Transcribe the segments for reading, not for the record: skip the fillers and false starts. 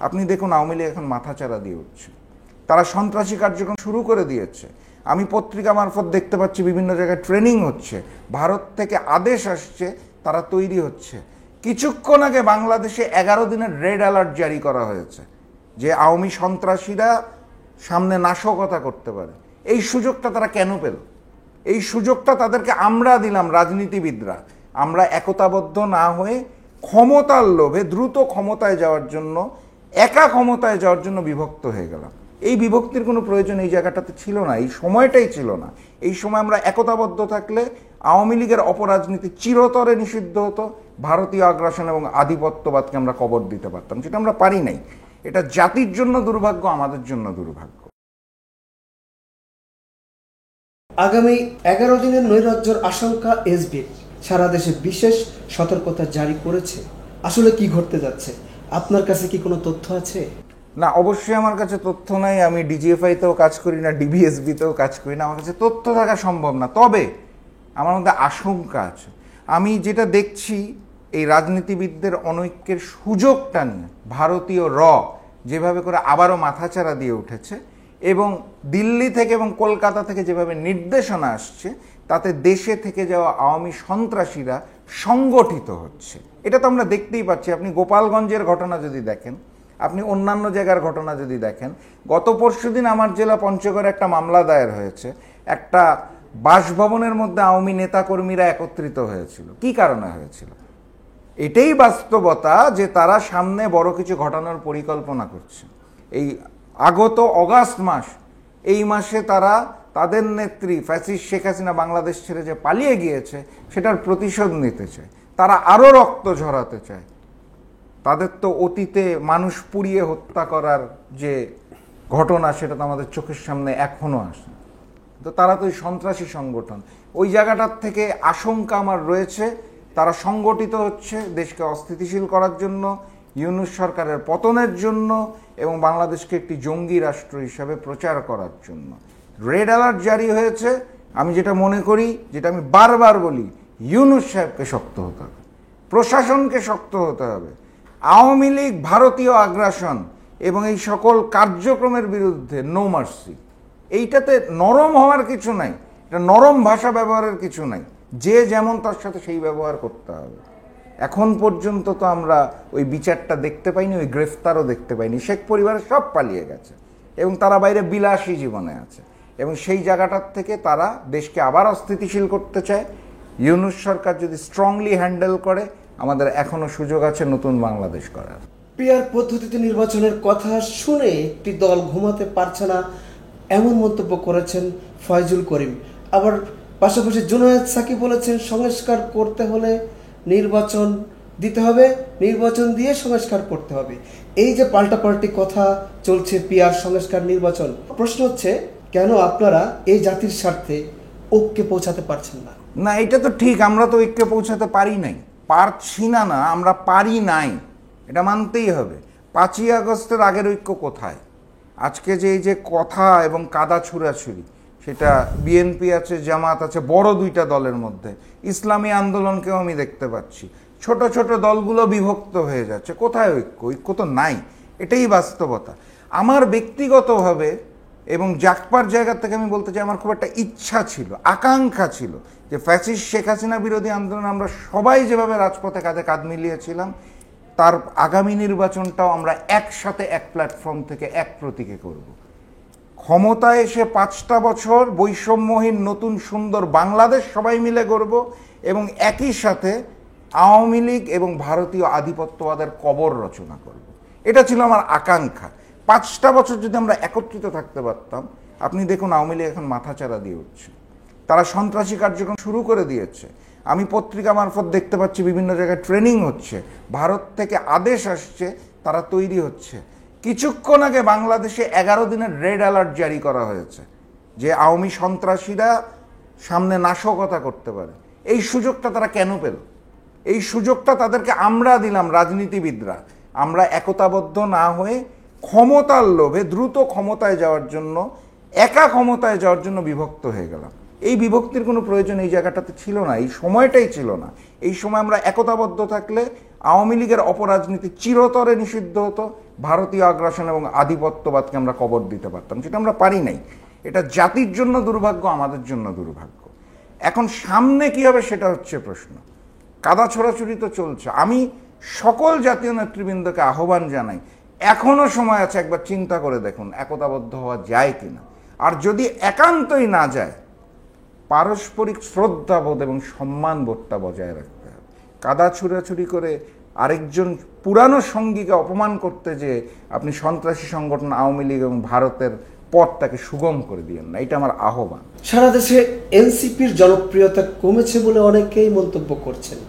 আপনি দেখুন আওয়ামী লীগ এখন মাথাচাড়া দিয়ে উঠছে, তারা সন্ত্রাসী কার্যক্রম শুরু করে দিয়েছে। আমি পত্রিকা মারফত দেখতে পাচ্ছি বিভিন্ন জায়গায় ট্রেনিং হচ্ছে, ভারত থেকে আদেশ আসছে, তারা তৈরি হচ্ছে। কিছুক্ষণ আগে বাংলাদেশে 11 দিনের রেড অ্যালার্ট জারি করা হয়েছে যে আওয়ামী সন্ত্রাসীরা সামনে নাশকতা করতে পারে। এই সুযোগটা তারা কেন পেল? এই সুযোগটা তাদেরকে আমরা দিলাম, রাজনীতিবিদরা। আমরা একতাবদ্ধ না হয়ে ক্ষমতার লোভে দ্রুত ক্ষমতায় যাওয়ার জন্য, একা ক্ষমতায় যাওয়ার জন্য বিভক্ত হয়ে গেলাম। এই বিভক্তির কোনো প্রয়োজন এই জায়গাটাতে ছিল না, এই সময়টাই ছিল না। এই সময় আমরা একতাবদ্ধ থাকলে আওয়ামী লীগের অপরাজনীতি চিরতরে নিষিদ্ধ হতো, ভারতীয় আগ্রাসন এবং আধিপত্যবাদকে আমরা কবর দিতে পারতাম, যেটা আমরা পারি নাই। এটা জাতির জন্য দুর্ভাগ্য, আমাদের জন্য দুর্ভাগ্য। আগামী 11 দিনের নৈরাজ্যের আশঙ্কা এসবি সারা দেশে বিশেষ সতর্কতা জারি করেছে। আসলে কি ঘটতে যাচ্ছে, আপনার কাছে কি কোনো তথ্য আছে? না, অবশ্যই আমার কাছে তথ্য নাই। আমি ডিজিএফআইতেও কাজ করি না, ডিবিএসবিতেও কাজ করি না, আমার কাছে তথ্য থাকা সম্ভব না। তবে আমার মধ্যে আশঙ্কা আছে। আমি যেটা দেখছি, এই রাজনীতিবিদদের অনৈক্যের সুযোগটা নিয়ে ভারতীয় যেভাবে করে আবারও মাথাচাড়া দিয়ে উঠেছে, এবং দিল্লি থেকে এবং কলকাতা থেকে যেভাবে নির্দেশনা আসছে, তাতে দেশে থেকে যাওয়া আওয়ামী সন্ত্রাসীরা সংগঠিত হচ্ছে। এটা তো আমরা দেখতেই পাচ্ছি। আপনি গোপালগঞ্জের ঘটনা যদি দেখেন, আপনি অন্যান্য জায়গার ঘটনা যদি দেখেন, গত পরশুদিন আমার জেলা পঞ্চগড়ে একটা মামলা দায়ের হয়েছে। একটা বাসভবনের মধ্যে আওয়ামী নেতাকর্মীরা একত্রিত হয়েছিল। কি কারণে হয়েছিল? এটাই বাস্তবতা যে তারা সামনে বড় কিছু ঘটানোর পরিকল্পনা করছে। এই আগত অগাস্ট মাস, এই মাসে তারা তাদের নেত্রী ফ্যাসিস্ট শেখ হাসিনা বাংলাদেশ ছেড়ে যে পালিয়ে গিয়েছে, সেটার প্রতিশোধ নিতে চায়। তারা আরও রক্ত ঝরাতে চায়। তাদের তো অতীতে মানুষ পুড়িয়ে হত্যা করার যে ঘটনা, সেটা তো আমাদের চোখের সামনে এখনও আসে। তো তারা তো ওই সন্ত্রাসী সংগঠন। ওই জায়গাটার থেকে আশঙ্কা আমার রয়েছে, তারা সংগঠিত হচ্ছে দেশকে অস্থিতিশীল করার জন্য, ইউনূস সরকারের পতনের জন্য, এবং বাংলাদেশকে একটি জঙ্গি রাষ্ট্র হিসাবে প্রচার করার জন্য। রেড অ্যালার্ট জারি হয়েছে। আমি যেটা মনে করি, যেটা আমি বারবার বলি, ইউনূস সাহেবকে শক্ত হতে হবে, প্রশাসনকে শক্ত হতে হবে। আওয়ামী লীগ, ভারতীয় আগ্রাসন এবং এই সকল কার্যক্রমের বিরুদ্ধে নো মার্সি। এইটাতে নরম হওয়ার কিছু নাই, এটা নরম ভাষা ব্যবহারের কিছু নাই। যে যেমন তার সাথে সেই ব্যবহার করতে হবে। এখন পর্যন্ত তো আমরা ওই বিচারটা দেখতে পাইনি, ওই গ্রেফতারও দেখতে পাইনি। শেখ পরিবারের সব পালিয়ে গেছে এবং তারা বাইরে বিলাসী জীবনে আছে, এবং সেই জায়গাটার থেকে তারা দেশকে আবার অস্থিতিশীল করতে চায়। ইউনূস সরকার যদি স্ট্রংলি হ্যান্ডেল করে, আমাদের এখনো সুযোগ আছে নতুন বাংলাদেশ করার। পিআর পদ্ধতিতে নির্বাচনের কথা শুনে একটি দল ঘুমাতে পারছে না, এমন মন্তব্য করেছেন ফয়জুল করিম। আবার পাশাপাশি জুনায়েদ সাকি বলেছেন, সংস্কার করতে হলে নির্বাচন দিতে হবে, নির্বাচন দিয়ে সংস্কার করতে হবে। এই যে পাল্টাপাল্টি কথা চলছে, পিআর, সংস্কার, নির্বাচন, প্রশ্ন হচ্ছে কেন আপনারা এই জাতির স্বার্থে ঐক্যে পৌঁছাতে পারছেন না? না, এটা তো ঠিক, আমরা তো ঐক্যে পৌঁছাতে পারি নাই, পারছি না। না, আমরা পারি নাই, এটা মানতেই হবে। 5ই আগস্টের আগের ঐক্য কোথায়? আজকে যে এই যে কথা এবং কাদা ছুড়াছুড়ি, সেটা বিএনপি আছে, জামাত আছে, বড় দুইটা দলের মধ্যে। ইসলামী আন্দোলনকেও আমি দেখতে পাচ্ছি। ছোট ছোট দলগুলো বিভক্ত হয়ে যাচ্ছে। কোথায় ঐক্য? ঐক্য তো নাই, এটাই বাস্তবতা। আমার ব্যক্তিগতভাবে এবং জাকপার জায়গা থেকে আমি বলতে চাই, আমার খুব একটা ইচ্ছা ছিল, আকাঙ্ক্ষা ছিল যে ফ্যাসিস্ট শেখ হাসিনা বিরোধী আন্দোলন আমরা সবাই যেভাবে রাজপথে কাঁধে কাঁধ মিলিয়েছিলাম, তার আগামী নির্বাচনটাও আমরা একসাথে এক প্ল্যাটফর্ম থেকে এক প্রতীকে করব। ক্ষমতায় এসে 5টা বছর বৈষম্যহীন নতুন সুন্দর বাংলাদেশ সবাই মিলে গড়ব, এবং একই সাথে আওয়ামী লীগ এবং ভারতীয় আধিপত্যবাদের কবর রচনা করব। এটা ছিল আমার আকাঙ্ক্ষা। 5টা বছর যদি আমরা একত্রিত থাকতে পারতাম। আপনি দেখুন আওয়ামী লীগ এখন মাথাচাড়া দিয়ে উঠছে, তারা সন্ত্রাসী কার্যক্রম শুরু করে দিয়েছে। আমি পত্রিকা মারফত দেখতে পাচ্ছি বিভিন্ন জায়গায় ট্রেনিং হচ্ছে, ভারত থেকে আদেশ আসছে, তারা তৈরি হচ্ছে। কিছুক্ষণ আগে বাংলাদেশে 11 দিনের রেড অ্যালার্ট জারি করা হয়েছে যে আওয়ামী সন্ত্রাসীরা সামনে নাশকতা করতে পারে। এই সুযোগটা তারা কেন পেল? এই সুযোগটা তাদেরকে আমরা দিলাম, রাজনীতিবিদরা। আমরা একতাবদ্ধ না হয়ে ক্ষমতার লোভে দ্রুত ক্ষমতায় যাওয়ার জন্য, একা ক্ষমতায় যাওয়ার জন্য বিভক্ত হয়ে গেলাম। এই বিভক্তির কোনো প্রয়োজন এই জায়গাটাতে ছিল না, এই সময়টাই ছিল না। এই সময় আমরা একতাবদ্ধ থাকলে আওয়ামী লীগের অপরাজনীতি চিরতরে নিষিদ্ধ হতো, ভারতীয় আগ্রাসন এবং আধিপত্যবাদকে আমরা কবর দিতে পারতাম, যেটা আমরা পারি নাই। এটা জাতির জন্য দুর্ভাগ্য, আমাদের জন্য দুর্ভাগ্য। এখন সামনে কি হবে সেটা হচ্ছে প্রশ্ন। কাদা ছোড়াছুড়ি তো চলছে। আমি সকল জাতীয় নেতৃবৃন্দকে আহ্বান জানাই, এখনো সময় আছে, একবার চিন্তা করে দেখুন একতাবদ্ধ হওয়া যায় কিনা। আর যদি একান্তই না যায়, পারস্পরিক শ্রদ্ধাবোধ এবং সম্মানবোধটা বজায় রাখতে হবে। কাদা ছুড়াছুড়ি করে আরেকজন পুরানো সঙ্গীকে অপমান করতে যে আপনি সন্ত্রাসী সংগঠন আওয়ামী লীগ এবং ভারতের পথটাকে সুগম করে দিয়েন না, এটা আমার আহ্বান। সারা দেশে এনসিপির জনপ্রিয়তা কমেছে বলে অনেকেই মন্তব্য করছেন।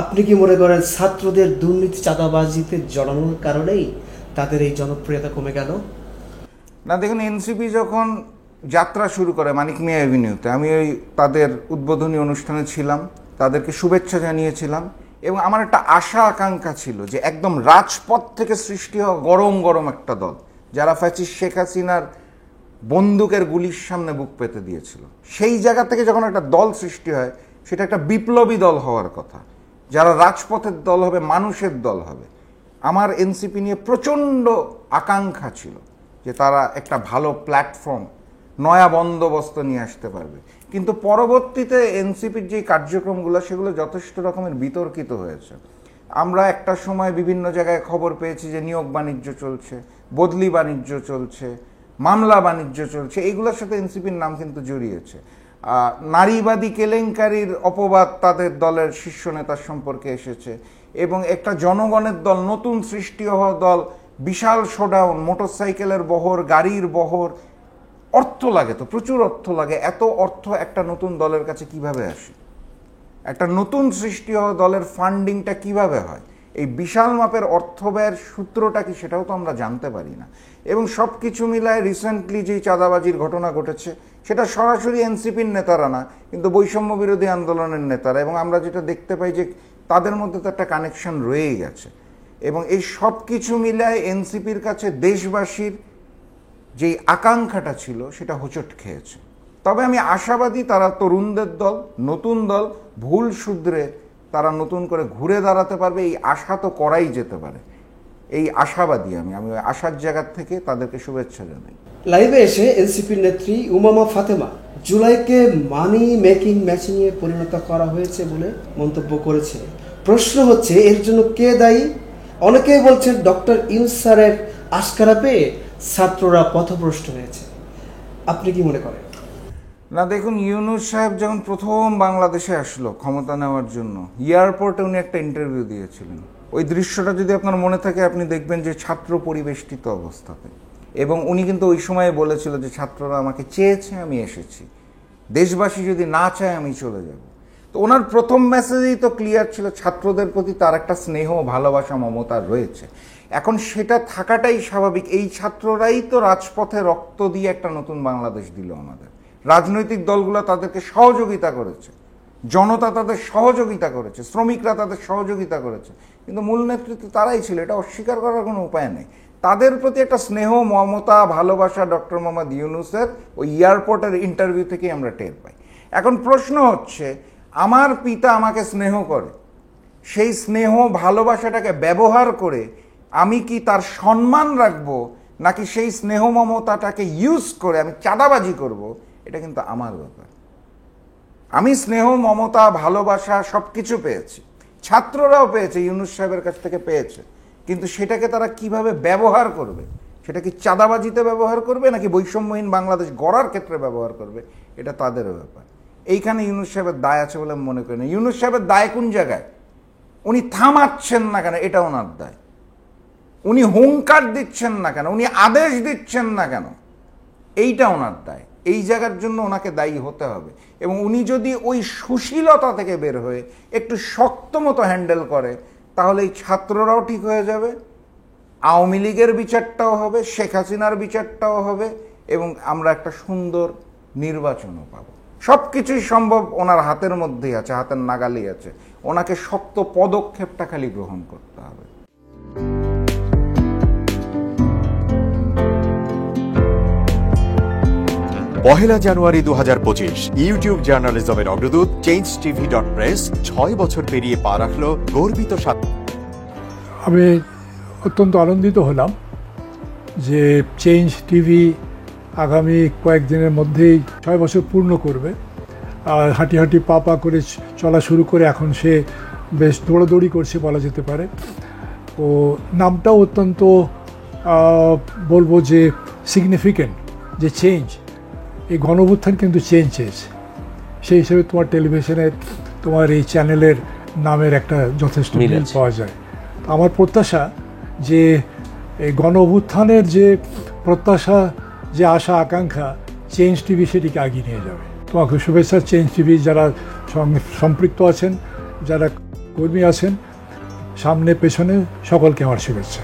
আপনি কি মনে করেন ছাত্রদের দুর্নীতি চাঁদাবাজিতে জড়ানোর কারণেই তাদের এই জনপ্রিয়তা কমে গেল? না, দেখুন, এনসিপি যখন যাত্রা শুরু করে মানিক মিয়া অ্যাভিনিউতে, আমি ওই তাদের উদ্বোধনী অনুষ্ঠানে ছিলাম, তাদেরকে শুভেচ্ছা জানিয়েছিলাম এবং আমার একটা আশা আকাঙ্ক্ষা ছিল যে একদম রাজপথ থেকে সৃষ্টি হওয়া গরম গরম একটা দল, যারা ফ্যাসিস্ট শেখ হাসিনার বন্দুকের গুলির সামনে বুক পেতে দিয়েছিল, সেই জায়গা থেকে যখন একটা দল সৃষ্টি হয়, সেটা একটা বিপ্লবী দল হওয়ার কথা, যারা রাজপথের দল হবে, মানুষের দল হবে। আমার এনসিপি নিয়ে প্রচণ্ড আকাঙ্ক্ষা ছিল যে তারা একটা ভালো প্ল্যাটফর্ম, নয়া বন্দোবস্ত নিয়ে আসতে পারবে। কিন্তু পরবর্তীতে এনসিপির যে কার্যক্রমগুলো, সেগুলো যথেষ্ট রকমের বিতর্কিত হয়েছে। আমরা একটা সময় বিভিন্ন জায়গায় খবর পেয়েছি যে নিয়োগ বাণিজ্য চলছে, বদলি বাণিজ্য চলছে, মামলা বাণিজ্য চলছে, এইগুলোর সাথে এনসিপির নাম কিন্তু জড়িয়েছে। নারীবাদী কেলেঙ্কারির অপবাদ তাদের দলের শীর্ষ নেতার সম্পর্কে এসেছে এবং একটা জনগণের দল, নতুন সৃষ্টি হওয়া দল, বিশাল শোডাউন, মোটরসাইকেলের বহর, গাড়ির বহর, অর্থ লাগে তো, প্রচুর অর্থ লাগে। এত অর্থ একটা নতুন দলের কাছে কিভাবে আসে? একটা নতুন সৃষ্টি হওয়া দলের ফান্ডিংটা কিভাবে হয়? এই বিশাল মাপের অর্থ ব্যয়ের সূত্রটা কি, সেটাও তো আমরা জানতে পারি না। এবং সব কিছু মিলায় রিসেন্টলি যেই চাঁদাবাজির ঘটনা ঘটেছে, সেটা সরাসরি এনসিপির নেতারা না, কিন্তু বৈষম্য বিরোধী আন্দোলনের নেতারা, এবং আমরা যেটা দেখতে পাই যে তাদের মধ্যে তো একটা কানেকশন রয়েই গেছে। এবং এই সব কিছু মিলায় এনসিপির কাছে দেশবাসীর যেই আকাঙ্ক্ষাটা ছিল, সেটা হোঁচট খেয়েছে। তবে আমি আশাবাদী, তারা তরুণদের দল, নতুন দল, ভুল শুধরে তারা নতুন করে ঘুরে দাঁড়াতে পারবে, এই আশা তো করাই যেতে পারে। এই আশাবাদী আমি আশার জায়গা থেকে তাদেরকে শুভেচ্ছা জানাই। লাইভে এসে এনসিপির নেত্রী উমামা ফাতেমা জুলাইকে মানি মেকিং মেশিনে পরিণত করা হয়েছে বলে মন্তব্য করেছে। প্রশ্ন হচ্ছে, এর জন্য কে দায়ী? অনেকেই বলছেন ডক্টর ইউনূস স্যারের আশকারা পেয়ে ছাত্ররা পথভ্রষ্ট হয়েছে। আপনি কি মনে করেন? না, দেখুন, ইউনূস সাহেব যখন প্রথম বাংলাদেশে আসলো ক্ষমতা নেওয়ার জন্য, এয়ারপোর্টে উনি একটা ইন্টারভিউ দিয়েছিলেন। ওই দৃশ্যটা যদি আপনার মনে থাকে, আপনি দেখবেন যে ছাত্র পরিবেষ্টিত অবস্থাতে, এবং উনি কিন্তু ওই সময়ে বলেছিল যে ছাত্ররা আমাকে চেয়েছে, আমি এসেছি, দেশবাসী যদি না চায় আমি চলে যাব। তো ওনার প্রথম মেসেজেই তো ক্লিয়ার ছিল ছাত্রদের প্রতি তার একটা স্নেহ, ভালোবাসা, মমতা রয়েছে। এখন সেটা থাকাটাই স্বাভাবিক। এই ছাত্ররাই তো রাজপথে রক্ত দিয়ে একটা নতুন বাংলাদেশ দিল আমাদের। রাজনৈতিক দলগুলো তাদেরকে সহযোগিতা করেছে, জনতা তাদের সহযোগিতা করেছে, শ্রমিকরা তাদের সহযোগিতা করেছে, কিন্তু মূল নেতৃত্ব তারাই ছিল, এটা অস্বীকার করার কোনো উপায় নেই। তাদের প্রতি একটা স্নেহ, মমতা, ভালোবাসা ডক্টর মোহাম্মদ ইউনূসের ওই এয়ারপোর্টের ইন্টারভিউ থেকেই আমরা টের পাই। এখন প্রশ্ন হচ্ছে, আমার পিতা আমাকে স্নেহ করে, সেই স্নেহ ভালোবাসাটাকে ব্যবহার করে আমি কি তার সম্মান রাখবো, নাকি সেই স্নেহ মমতাটাকে ইউজ করে আমি চাঁদাবাজি করব? এটা কিন্তু আমার ব্যাপার। আমি স্নেহ, মমতা, ভালোবাসা সব কিছু পেয়েছি, ছাত্ররাও পেয়েছে, ইউনূস সাহেবের কাছ থেকে পেয়েছে, কিন্তু সেটাকে তারা কিভাবে ব্যবহার করবে, সেটা কি চাঁদাবাজিতে ব্যবহার করবে নাকি বৈষম্যহীন বাংলাদেশ গড়ার ক্ষেত্রে ব্যবহার করবে, এটা তাদেরও ব্যাপার। এইখানে ইউনূস সাহেবের দায় আছে বলে মনে করি না। ইউনূস সাহেবের দায় কোন জায়গায়? উনি থামাচ্ছেন না কেন, এটা ওনার দায়। উনি হুঙ্কার দিচ্ছেন না কেন, উনি আদেশ দিচ্ছেন না কেন, এইটা ওনার দায়। এই জায়গার জন্য ওনাকে দায়ী হতে হবে। এবং উনি যদি ওই সুশীলতা থেকে বের হয়ে একটু শক্ত মতো হ্যান্ডেল করে, তাহলে এই ছাত্ররাও ঠিক হয়ে যাবে, আওয়ামী লীগের বিচারটাও হবে, শেখ হাসিনার বিচারটাও হবে, এবং আমরা একটা সুন্দর নির্বাচনও পাবো। সব কিছুই সম্ভব ওনার হাতের মধ্যেই আছে, হাতের নাগালেই আছে। ওনাকে শক্ত পদক্ষেপটা খালি গ্রহণ করতে হবে। পহেলা জানুয়ারি 2025 ইউটিউব জার্নালিজমের অগ্রদূত চেঞ্জটিভি.প্রেস 6 বছর পেরিয়ে পা রাখল গর্বিত আমি অত্যন্ত আনন্দিত হলাম যে চেঞ্জ টিভি আগামী কয়েকদিনের মধ্যেই 6 বছর পূর্ণ করবে। আর হাঁটি হাঁটি পা পা করে চলা শুরু করে এখন সে বেশ দৌড়াদৌড়ি করছে বলা যেতে পারে। তো নামটাও অত্যন্ত বলবো যে সিগনিফিক্যান্ট, যে চেঞ্জ, এই গণঅভ্যুত্থান কিন্তু চেঞ্জ চেয়েছে। সেই হিসেবে তোমার টেলিভিশনের, তোমার এই চ্যানেলের নামের একটা যথেষ্ট মিল পাওয়া যায়। আমার প্রত্যাশা যে এই গণঅভ্যুত্থানের যে প্রত্যাশা, যে আশা আকাঙ্ক্ষা, চেঞ্জ টিভি সেটিকে এগিয়ে নিয়ে যাবে। তোমাকে শুভেচ্ছা। চেঞ্জ টিভি যারা সম্পৃক্ত আছেন, যারা কর্মী আছেন, সামনে পেছনে সকলকে আমার শুভেচ্ছা।